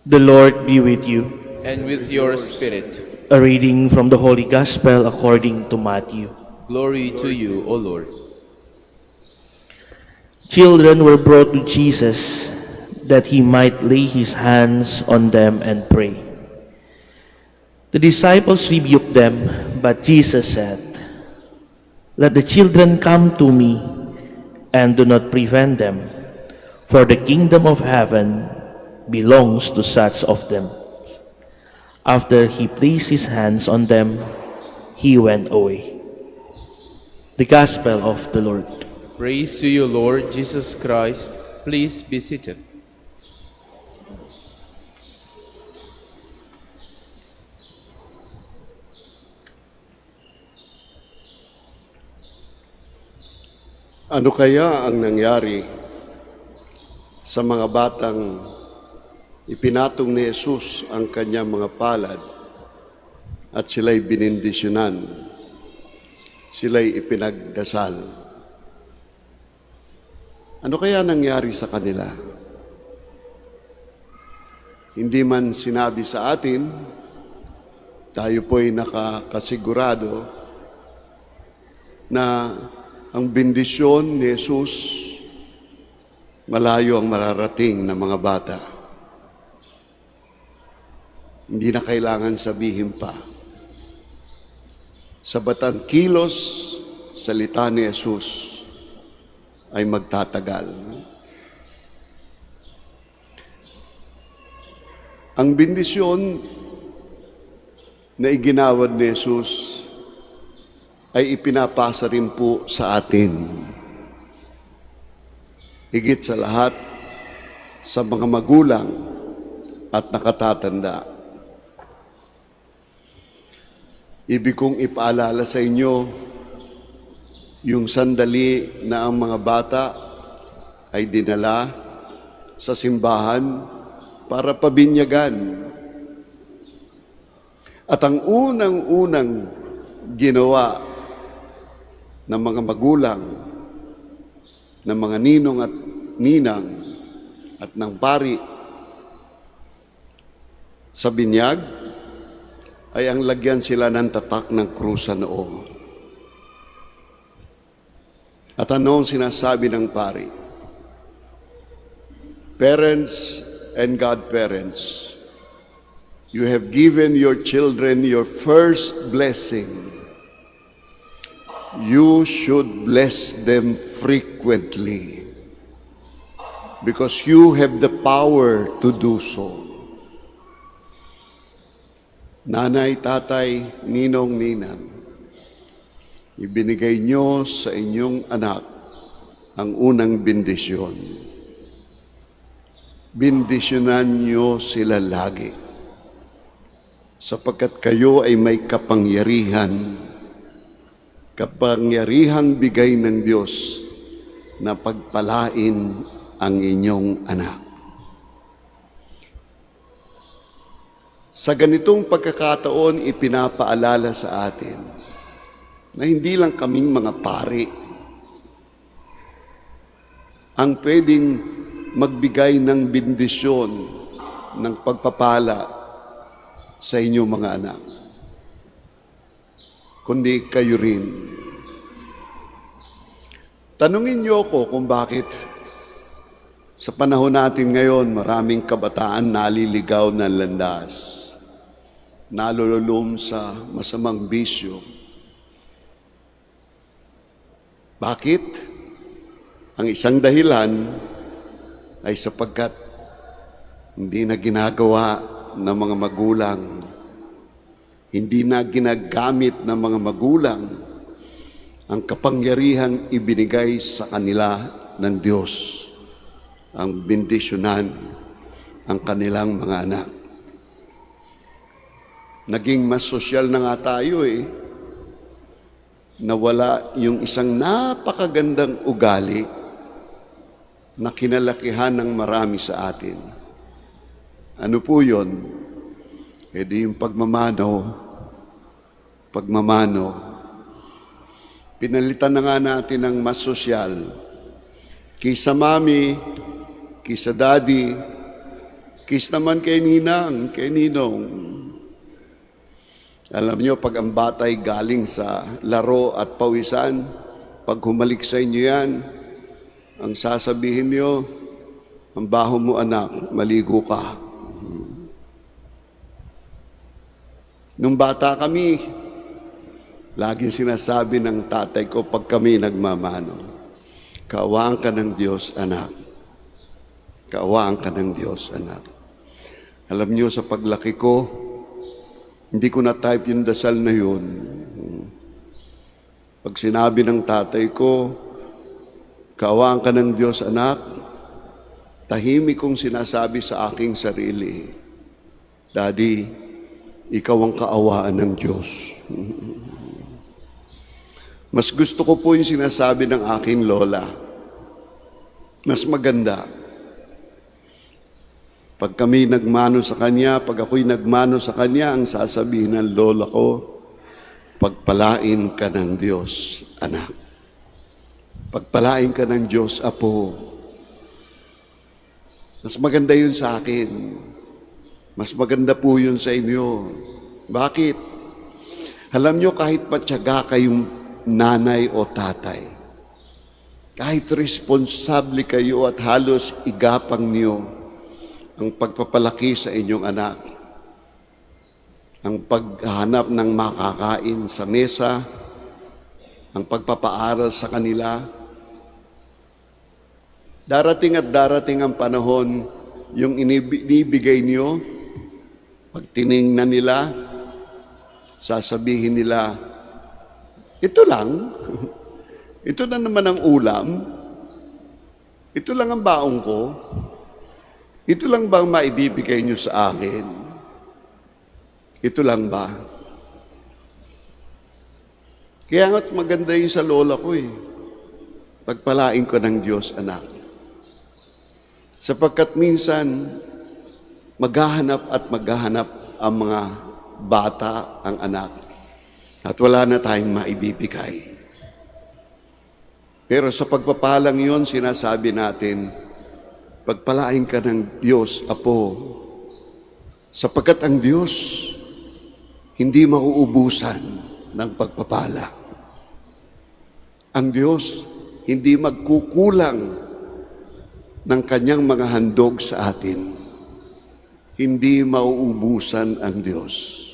The Lord be with you. And with your spirit. A reading from the Holy Gospel according to Matthew. Glory to you, O Lord. Children were brought to Jesus that he might lay his hands on them and pray. The disciples rebuked them, but Jesus said, "Let the children come to me, and do not prevent them, for the kingdom of heaven belongs to such of them." After he placed his hands on them, he went away. The Gospel of the Lord. Praise to you, Lord Jesus Christ. Please be seated. Ano kaya ang nangyari sa mga batang ipinatong ni Jesus ang kanyang mga palad at sila'y binindisyonan, sila'y ipinagdasal? Ano kaya nangyari sa kanila? Hindi man sinabi sa atin, tayo po'y nakakasigurado na ang bendisyon ni Jesus malayo ang mararating ng mga bata. Hindi na kailangan sabihin pa. Sa batang kilos, salita ni Jesus ay magtatagal. Ang bendisyon na iginawad ni Jesus ay ipinapasa rin po sa atin. Higit sa lahat, sa mga magulang at nakatatanda. Ibig kong ipaalala sa inyo yung sandali na ang mga bata ay dinala sa simbahan para pabinyagan. At ang unang-unang ginawa ng mga magulang, ng mga ninong at ninang at ng pari sa binyag ay ang lagyan sila ng tatak ng krus sa noo. At ano ang sinasabi ng pari? Parents and godparents, you have given your children your first blessing. You should bless them frequently because you have the power to do so. Nanay, tatay, ninong, ninang, ibinigay nyo sa inyong anak ang unang bendisyon. Bendisyonan nyo sila lagi sapagkat kayo ay may kapangyarihang bigay ng Diyos na pagpalain ang inyong anak. Sa ganitong pagkakataon, ipinapaalala sa atin na hindi lang kaming mga pari ang pwedeng magbigay ng bendisyon, ng pagpapala sa inyong mga anak, kundi kayo rin. Tanungin niyo ako kung bakit sa panahon natin ngayon maraming kabataan naliligaw ng landas, nalululom sa masamang bisyo. Bakit? Ang isang dahilan ay sapagkat hindi na ginagawa ng mga magulang, hindi na ginagamit ng mga magulang ang kapangyarihang ibinigay sa kanila ng Diyos, ang bendisyonan ang kanilang mga anak. Naging mas sosyal na nga tayo nawala yung isang napakagandang ugali na kinalakihan ng marami sa atin. Ano po yun? Di yung pagmamano. Pinalitan na nga natin ng mas sosyal. Kaysa mami, kaysa daddy, Kiss naman kay Ninang, kay Ninong. Alam niyo, pag ang batay galing sa laro at pawisan, pag humalik sa inyo yan, ang sasabihin niyo, ang baho mo anak, maligo ka. Nung bata kami, laging sinasabi ng tatay ko pag kami nagmamano, kaawaan ka ng Diyos, anak. Kaawaan ka ng Diyos, anak. Alam niyo, sa paglaki ko, hindi ko na-type yung dasal na yun. Pag sinabi ng tatay ko, kaawaan ka ng Diyos, anak, tahimik kong sinasabi sa aking sarili, Daddy, ikaw ang kaawaan ng Diyos. Mas gusto ko po yung sinasabi ng aking lola. Mas maganda. Pag kami nagmano sa kanya, pag ako'y nagmano sa kanya, ang sasabihin ng lola ko, pagpalain ka ng Diyos, anak. Pagpalain ka ng Diyos, apo. Mas maganda yun sa akin. Mas maganda po yun sa inyo. Bakit? Alam nyo, kahit matyaga kayong nanay o tatay, kahit responsable kayo at halos igapang niyo ang pagpapalaki sa inyong anak, ang paghanap ng makakain sa mesa, ang pagpapaaral sa kanila, darating at darating ang panahon, yung inibigay niyo, pag tiningnan nila, sasabihin nila, ito lang, ito na naman ang ulam, ito lang ang baong ko, ito lang ba ang maibibigay niyo sa akin? Ito lang ba? Kaya nga't maganda yun sa lola ko eh. Pagpalain ko ng Diyos, anak. Sapagkat minsan, maghahanap at maghahanap ang mga bata, ang anak. At wala na tayong maibibigay. Pero sa pagpapalang yun, sinasabi natin, pagpalain ka ng Diyos, apo, sapagkat ang Diyos hindi mauubusan ng pagpapala. Ang Diyos hindi magkukulang ng kanyang mga handog sa atin. Hindi mauubusan ang Diyos.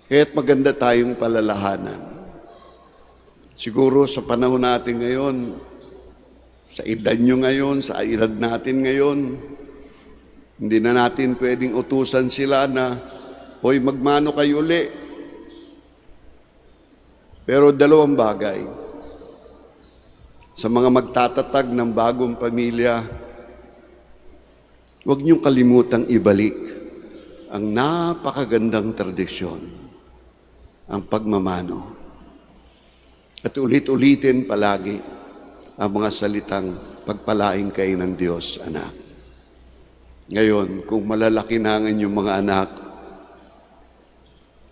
Kaya't maganda tayong palalahanan. Siguro sa panahon natin ngayon, sa edad nyo ngayon, sa edad natin ngayon, hindi na natin pwedeng utusan sila na, hoy, magmano kayo uli. Pero dalawang bagay. Sa mga magtatatag ng bagong pamilya, huwag niyong kalimutang ibalik ang napakagandang tradisyon, ang pagmamano. At ulit-ulitin palagi ang mga salitang pagpalain kayo ng Diyos, anak. Ngayon, kung malalaki na ang inyong mga anak,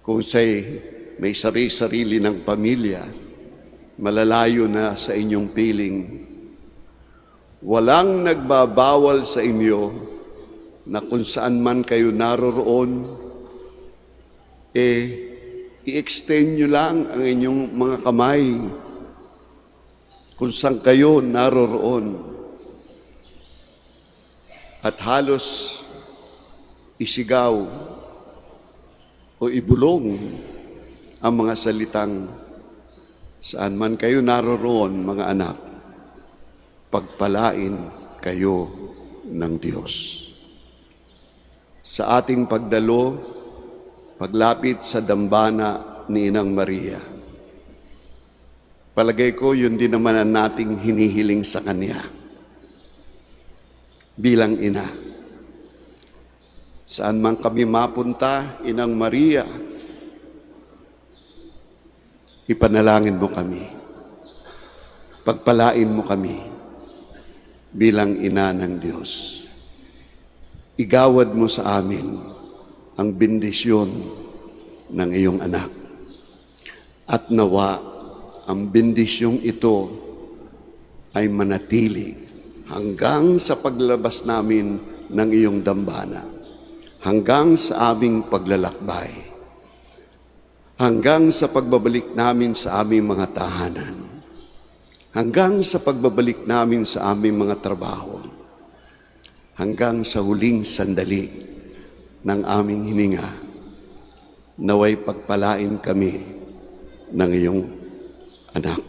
kung may sarili-sarili ng pamilya, malalayo na sa inyong piling, walang nagbabawal sa inyo na kung saan man kayo naroroon, i-extend nyo lang ang inyong mga kamay kung saan kayo naroroon. At halos isigaw o ibulong ang mga salitang, saan man kayo naroroon, mga anak, pagpalain kayo ng Diyos. Sa ating pagdalo, paglapit sa dambana ni Inang Maria, palagay ko, yun din naman ang nating hinihiling sa Kanya. Bilang ina. Saan man kami mapunta, Inang Maria, ipanalangin mo kami. Pagpalain mo kami bilang ina ng Diyos. Igawad mo sa amin ang bendisyon ng iyong anak. At nawa, ang bendisyong ito ay manatili hanggang sa paglabas namin ng iyong dambana hanggang sa aming paglalakbay, hanggang sa pagbabalik namin sa aming mga tahanan, hanggang sa pagbabalik namin sa aming mga trabaho, hanggang sa huling sandali ng aming hininga, naway pagpalain kami ng iyong anak.